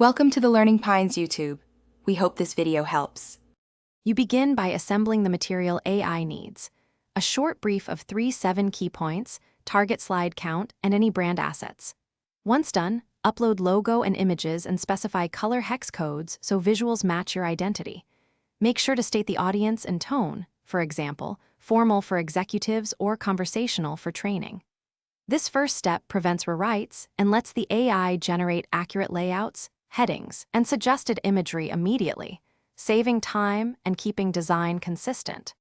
Welcome to the Learning Pines YouTube. We hope this video helps. You begin by assembling the material AI needs. A short brief of 7 key points, target slide count, and any brand assets. Once done, upload logo and images and specify color hex codes so visuals match your identity. Make sure to state the audience and tone, for example, formal for executives or conversational for training. This first step prevents rewrites and lets the AI generate accurate layouts, headings, and suggested imagery immediately, saving time and keeping design consistent.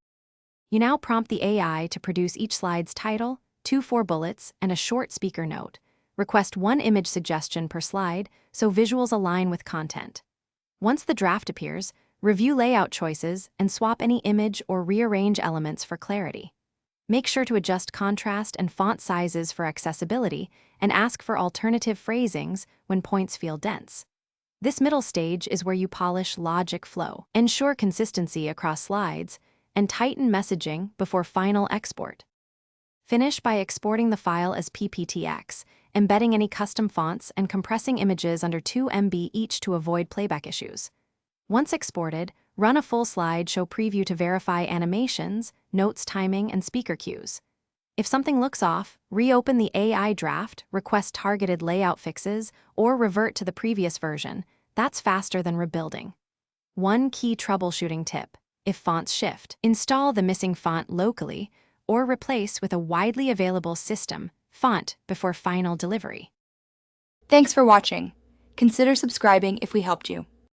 You now prompt the AI to produce each slide's title, 4 bullets, and a short speaker note. Request 1 image suggestion per slide so visuals align with content. Once the draft appears, review layout choices and swap any image or rearrange elements for clarity. Make sure to adjust contrast and font sizes for accessibility and ask for alternative phrasings when points feel dense. This middle stage is where you polish logic flow, ensure consistency across slides, and tighten messaging before final export. Finish by exporting the file as PPTX, embedding any custom fonts and compressing images under 2 MB each to avoid playback issues. Once exported, run a full slideshow preview to verify animations, notes timing, and speaker cues. If something looks off, reopen the AI draft, request targeted layout fixes, or revert to the previous version. That's faster than rebuilding. One key troubleshooting tip: if fonts shift, install the missing font locally or replace with a widely available system font before final delivery. Thanks for watching. Consider subscribing if we helped you.